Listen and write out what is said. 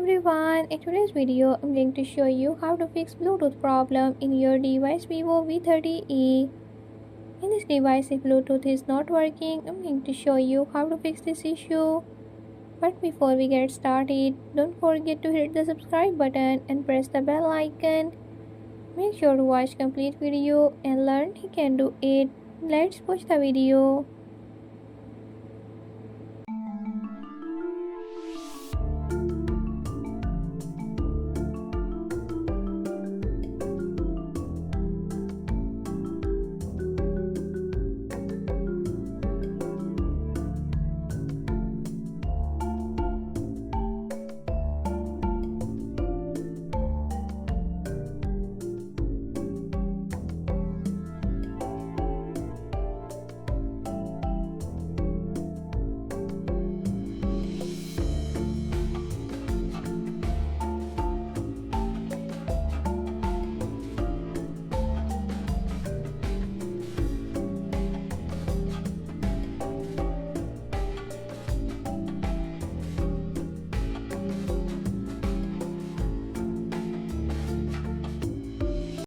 everyone, in today's video I'm going to show you how to fix Bluetooth problem in your device Vivo V30e. In this device if Bluetooth is not working, I'm going to show you how to fix this issue. But before we get started, don't forget to hit the subscribe button and press the bell icon. Make sure to watch complete video and learn you can do it. Let's watch the video.